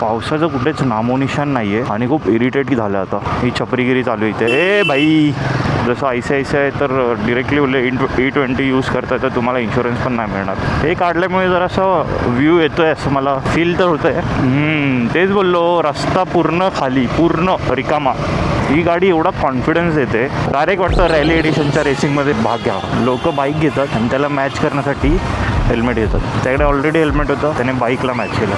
पावसाचं कुठेच नामोनिशान नाही आहे आणि खूप इरिटेट झालं आता. ही छपरीगिरी चालू इथे. ए भाई, जसं ICICI आहे तर डिरेक्टली बोलले E20 यूज करताय तर तुम्हाला इन्शुरन्स पण नाही मिळणार. हे काढल्यामुळे जरासं व्ह्यू येतोय असं मला फील तर होतंय. तेच बोललो, रस्ता पूर्ण खाली, पूर्ण रिकामा. ही गाडी एवढा कॉन्फिडन्स देते, डायरेक्ट वाटतं रॅली एडिशनच्या रेसिंगमध्ये भाग घ्या. लोक बाईक घेतात आणि त्याला मॅच करण्यासाठी हेल्मेट घेतात. त्याकडे ऑलरेडी हेल्मेट होतं, त्याने बाईकला मॅच केलं.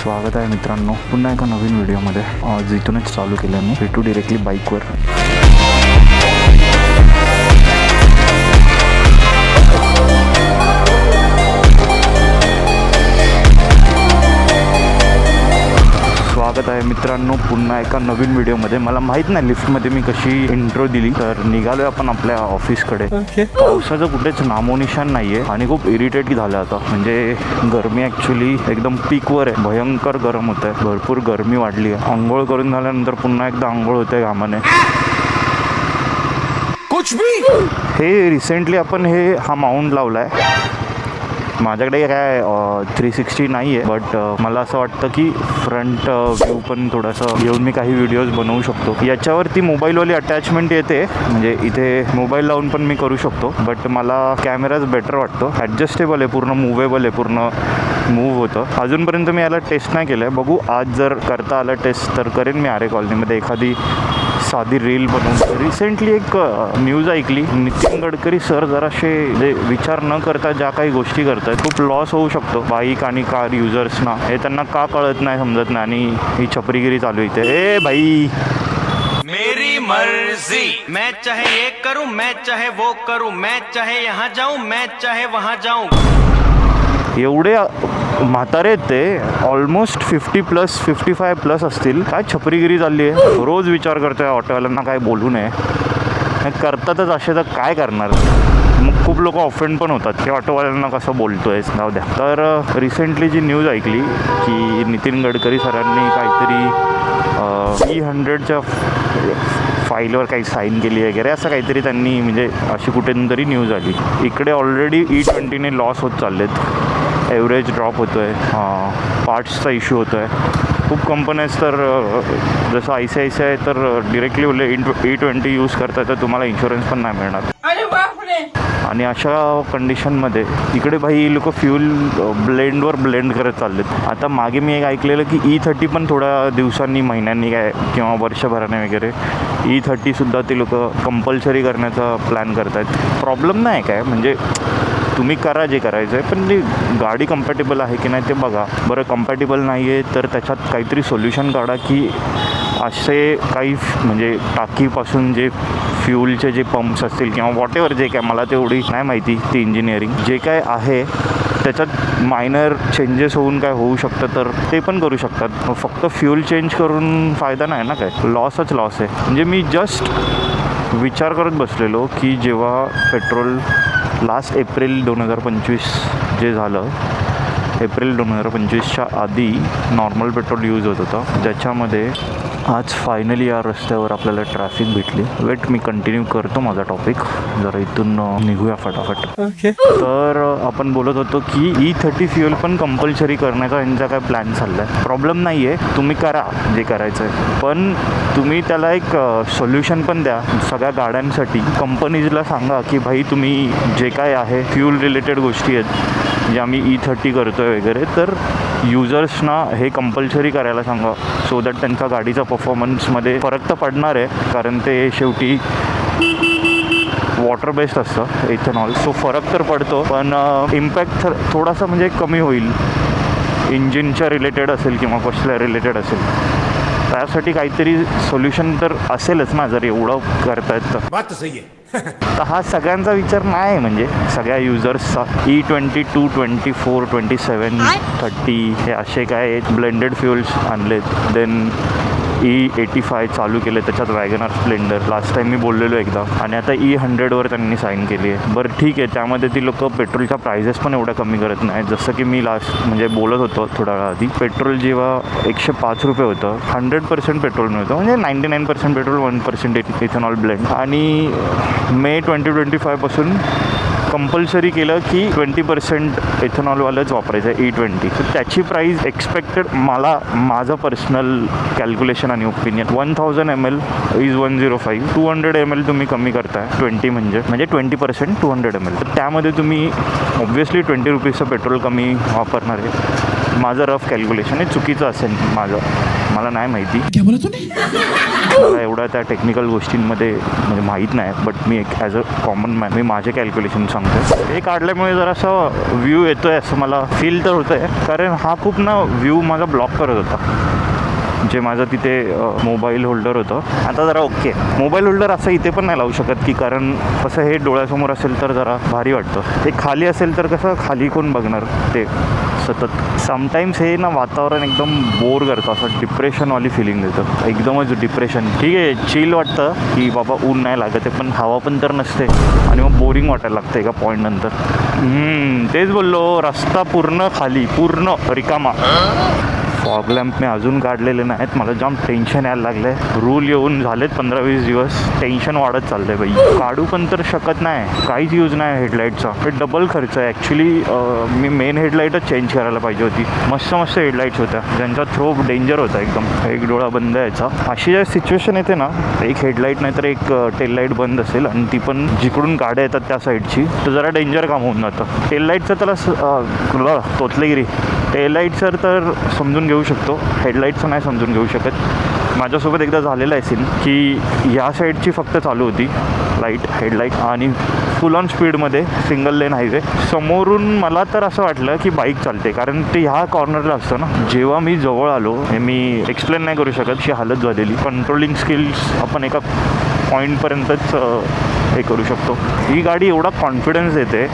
स्वागत आहे मित्रांनो पुन्हा एका नवीन व्हिडिओमध्ये. आज इथूनच चालू केलं मी, भेटू डिरेक्टली बाईकवर. स्वागत आहे मित्रांनो पुन्हा एका नवीन व्हिडिओमध्ये. मला माहीत नाही लिफ्टमध्ये मी कशी इंट्रो दिली, तर निघालो आपण आपल्या ऑफिसकडे. पावसाचं कुठेच नामोनिशान नाही आहे आणि खूप इरिटेट झालं आता. म्हणजे गरमी ॲक्च्युली एकदम पीकवर आहे, भयंकर गरम होत आहे, भरपूर गरमी वाढली आहे. आंघोळ करून झाल्यानंतर पुन्हा एकदा आंघोळ होते घामाने. कुछ भी हे रिसेंटली आपण हा माउंट लावला आहे. माझ्याकडे काय 360 नाही आहे, बट मला असं वाटतं की फ्रंट व्ह्यू पण थोडंसं घेऊन मी काही व्हिडिओज बनवू शकतो. याच्यावरती मोबाईलवाली अटॅचमेंट येते, म्हणजे इथे मोबाईल लावून पण मी करू शकतो, बट मला कॅमेराच बेटर वाटतो. ॲडजस्टेबल आहे, पूर्ण मूवेबल आहे, पूर्ण मूव्ह होतं. अजूनपर्यंत मी याला टेस्ट नाही केलं आहे, बघू आज जर करता आलं टेस्ट तर करेन मी आरे कॉलनीमध्ये एखादी साधी रील बनवून. रिसेंटली एक न्यूज ऐकली, नितीन गडकरी सर जराशे म्हणजे विचार न करता ज्या काही गोष्टी करतात, खूप लॉस होऊ शकतो बाईक आणि कार युजर्सना. हे त्यांना का कळत नाही, समजत नाही, आणि ही छपरीगिरी चालू इथे. ए भाई, मेरी मर्जी, मैं चाहे ये करूं, मैं चाहे वो करूं, मैं चाहे यहाँ जाऊं, मैं चाहे वहाँ जाऊं. एवढे म्हातारे आहेत ते, ऑलमोस्ट 50+, 55+ असतील. काय छपरीगिरी चालली आहे. रोज विचार करतोय ऑटोवाल्यांना काय बोलू नये, करतातच असे तर काय करणार. मग खूप लोक ऑफेंड पण होतात की ऑटोवाल्यांना कसं बोलतोय, जाऊ द्या. तर रिसेंटली जी न्यूज ऐकली की नितीन गडकरी सरांनी काहीतरी E100च्या फाईलवर काही साईन केली वगैरे असं काहीतरी त्यांनी, म्हणजे अशी कुठेतरी न्यूज आली. इकडे ऑलरेडी E20ने लॉस होत चाललेत, ॲव्हरेज ड्रॉप होतो आहे, पार्ट्सचा इश्यू होतो आहे. खूप कंपन्याच तर जसं ICICI आहे तर डिरेक्टली बोलले E20 यूज करताय तर तुम्हाला इन्शुरन्स पण नाही मिळणार. आणि अशा कंडिशनमध्ये इकडे भाई लोक फ्यूल ब्लेंडवर ब्लेंड करत चाललेत. आता मागे मी एक ऐकलेलं की E30 पण थोड्या दिवसांनी, महिन्यांनी काय किंवा वर्षभराने वगैरे E30सुद्धा ते लोक कंपल्सरी करण्याचा प्लॅन करत आहेत. प्रॉब्लेम नाही काय, म्हणजे तुम्ही करा जे करायचं आहे, पण ती गाडी कम्पॅटेबल आहे की नाही ते बघा. बरं कम्पॅटेबल नाही आहे तर त्याच्यात काहीतरी सोल्युशन काढा की असे काही म्हणजे टाकीपासून जे फ्यूलचे जे पंप्स असतील किंवा वॉटेवर जे काय, मला तेवढी नाही माहिती ती इंजिनिअरिंग, जे काय आहे त्याच्यात मायनर चेंजेस होऊन काय होऊ शकतं तर ते पण करू शकतात. फक्त फ्यूल चेंज करून फायदा नाही ना, काय लॉसच लॉस आहे. म्हणजे मी जस्ट विचार करत बसलेलो की जेव्हा पेट्रोल लास्ट एप्रिल 2025 जे झालं, एप्रिल 2025च्या आधी नॉर्मल पेट्रोल यूज होत होतं, ज्याच्यामध्ये आज फायनली या रस्त्यावर आपल्याला ट्रॅफिक भेटली. वेट, मी कंटिन्यू करतो माझा टॉपिक, जरा इथून निघूया फटाफट. तर आपण बोलत होतो की E30 फ्युएल पण कंपल्सरी करण्याचा यांचा काय प्लॅन चालला आहे. प्रॉब्लेम नाही आहे, तुम्ही करा जे करायचं आहे, पण तुम्ही त्याला एक सोल्युशन पण द्या सगळ्या गाड्यांसाठी. कंपनीजला सांगा की भाई तुम्ही जे काय आहे फ्यूल रिलेटेड गोष्टी आहेत ज्या आम्ही E30 करतो आहे वगैरे, तर युजर्सना हे कंपल्सरी करायला सांगा, सो दॅट त्यांचा गाडीचा परफॉर्मन्समध्ये फरक तर पडणार आहे, कारण ते शेवटी वॉटर बेस्ड असतं इथेनॉल, सो फरक तर पडतो, पण इम्पॅक्ट थोडासा म्हणजे कमी होईल. इंजिनच्या रिलेटेड असेल किंवा कसल्या रिलेटेड असेल, त्यासाठी काहीतरी सोल्युशन तर असेलच ना, जर एवढं करतायत तर. बात सही आहे. तर हा सगळ्यांचा विचार नाही, म्हणजे सगळ्या युजर्सचा. E22, 24, 27, 30 हे असे काय ब्लेंडेड फ्युल्स आणलेत. देन E85 चालू केले, त्याच्यात वॅगनर, स्प्लेंडर लास्ट टाईम मी बोललेलो एकदा, आणि आता E100वर त्यांनी साईन केली आहे. बरं ठीक आहे, त्यामध्ये ती लोक पेट्रोलच्या प्राइजेस पण एवढ्या कमी करत नाही. जसं की मी लास्ट म्हणजे बोलत होतो थोडा वेळा आधी, पेट्रोल जेव्हा 105 रुपये होतं, 100% पेट्रोल मिळतं, म्हणजे 99% पेट्रोल, 1% इथेनॉल ब्लेंड. आणि मे 2025 पासून कंपल्सरी केलं की 20% इथेनॉलवालंच वापरायचं आहे E20. तर त्याची प्राईस एक्सपेक्टेड मला माझं पर्सनल कॅल्क्युलेशन आणि ओपिनियन 1000 ml इज 105. 200 ml तुम्ही कमी करताय 20 म्हणजे 20% 200 ml. तर त्यामध्ये तुम्ही ऑब्व्हियसली 20 रुपीजचं पेट्रोल कमी वापरणार आहे. माझं रफ कॅल्क्युलेशन आहे, चुकीचं असेल माझं, मला नाही माहिती. मला एवढा त्या टेक्निकल गोष्टींमध्ये म्हणजे माहीत नाही, बट मी एक ॲज अ कॉमन मॅन मी माझे कॅल्क्युलेशन सांगतो. हे काढल्यामुळे जरासा व्ह्यू येतो आहे असं मला फील तर होतं आहे, कारण हा खूप ना व्ह्यू माझा ब्लॉक करत होता जे माझं तिथे मोबाईल होल्डर होतं. आता जरा ओके, मोबाईल होल्डर असं इथे पण नाही लावू शकत की, कारण कसं हे डोळ्यासमोर असेल तर जरा भारी वाटतं. ते खाली असेल तर कसं खाली कोण बघणार ते सतत. समटाईम्स हे ना वातावरण एकदम बोर करतं, असं डिप्रेशनवाली फिलिंग देतं, एकदमच डिप्रेशन. ठीक आहे, चिल वाटतं की बाबा ऊन नाही लागत आहे, पण हवा पण तर नसते आणि मग बोरिंग वाटायला लागतं एका पॉईंट नंतर. तेच बोललो, रस्ता पूर्ण खाली, पूर्ण रिकामा. फॉग लॅम्प मी अजून काढलेले नाहीत, मला जाम टेन्शन यायला लागलं आहे. रूल येऊन झालेत 15-20 दिवस, टेन्शन वाढत चाललं आहे बाई. काढू पण तर शकत नाही, काहीच यूज नाही हेडलाईटचा. हे डबल खर्च आहे ॲक्च्युली. मी मेन हेडलाईटच चेंज करायला पाहिजे होती. मस्त मस्त हेडलाईट्स होत्या ज्यांचा थ्रो डेंजर होता एकदम, एक डोळा बंद यायचा. अशी जर सिच्युएशन येते ना, एक हेडलाईट नाही तर एक टेल लाईट बंद असेल आणि ती पण जिकडून गाड्या येतात त्या साईडची, तर जरा डेंजर काम होऊन जातं. टेल लाईटचं त्याला तोतलेगिरी. टेल लाईटचं तर समजून घेऊ शकतो, हेडलाईटचं नाही समजून घेऊ शकत. माझ्यासोबत एकदा झालेलं आहे सीन की ह्या साईडची फक्त चालू होती लाईट, हेडलाईट, आणि फुल ऑन स्पीडमध्ये सिंगल लेन हायवे. समोरून मला तर असं वाटलं की बाईक चालते, कारण ते ह्या कॉर्नरला असतं ना. जेव्हा मी जवळ आलो, हे मी एक्सप्लेन नाही करू शकत, अशी हालत झालेली. कंट्रोलिंग स्किल्स आपण एका पॉईंटपर्यंतच हे करू शकतो. ही गाडी एवढा कॉन्फिडन्स देते,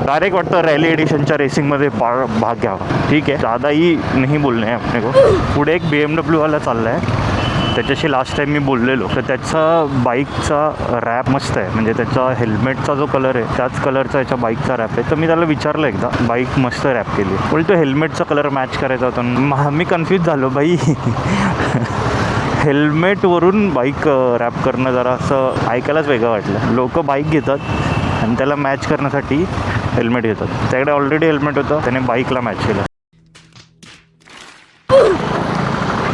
डायरेक्ट वाटतं रॅली एडिशनच्या रेसिंगमध्ये भाग घ्यावा. ठीक आहे, ज़्यादा ही नाही बोलणे आहे आपने को. पुढे एक BMW वाला चालला आहे, त्याच्याशी लास्ट टाईम मी बोललेलो, तर त्याचा बाईकचा रॅप मस्त आहे. म्हणजे त्याचा हेल्मेटचा जो कलर आहे त्याच कलरचा याच्या बाईकचा रॅप आहे. तर मी त्याला विचारलं एकदा, बाईक मस्त रॅप केली, बोलतो हेल्मेटचा कलर मॅच करायचा होता. मी कन्फ्यूज झालो बाई. हेल्मेटवरून बाईक रॅप करणं जरा असं ऐकायलाच वेगळं वाटलं. लोक बाईक घेतात आणि त्याला मॅच करण्यासाठी हेल्मेट घेतात. त्याकडे ऑलरेडी हेल्मेट होतं, त्याने बाईकला मॅच केलं.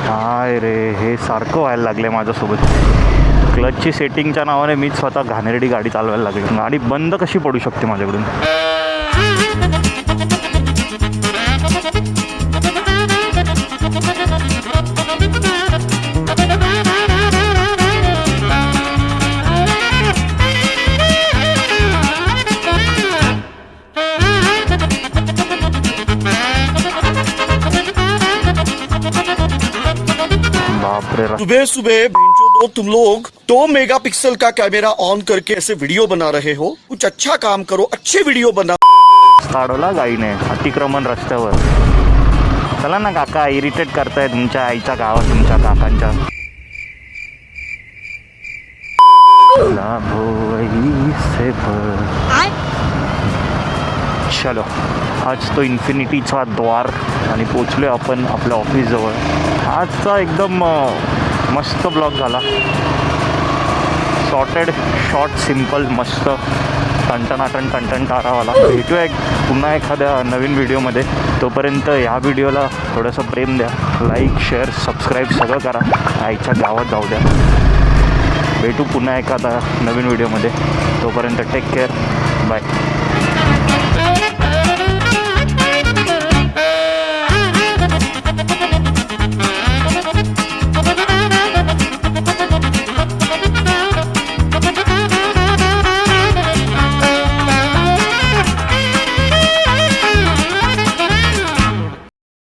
हाय रे, हे सारखं व्हायला लागलं आहे माझ्यासोबत. क्लचची सेटिंगच्या नावाने मीच स्वतः घाणेरडी गाडी चालवायला लागली. गाडी बंद कशी पडू शकते माझ्याकडून. सुबह सुबह दो तुम लोग 2 मेगापिक्सल का कैमरा ऑन करके ऐसे वीडियो बना रहे हो. कुछ अच्छा काम करो, अच्छे वीडियो बना. काढवला गाईने अतिक्रमण रस्त्यावर. चला ना काका, इरिटेट करताय तुमच्या आईच्या गावात, तुमच्या काकांच्या. चलो, आज तो इन्फिनिटीचा द्वार आणि पोचलो आपण आपल्या ऑफिसजवळ. आजचा एकदम मस्त ब्लॉग झाला, शॉर्टेड, शॉर्ट, सिम्पल, मस्त, टंटन तारावाला. भेटूया पुन्हा एखाद्या नवीन व्हिडिओमध्ये. तोपर्यंत ह्या व्हिडिओला थोडंसं प्रेम द्या, लाईक, शेअर, सबस्क्राईब सगळं करा. आईच्या गावात जाऊ द्या. भेटू पुन्हा एखादा नवीन व्हिडिओमध्ये. तोपर्यंत टेक केअर, बाय.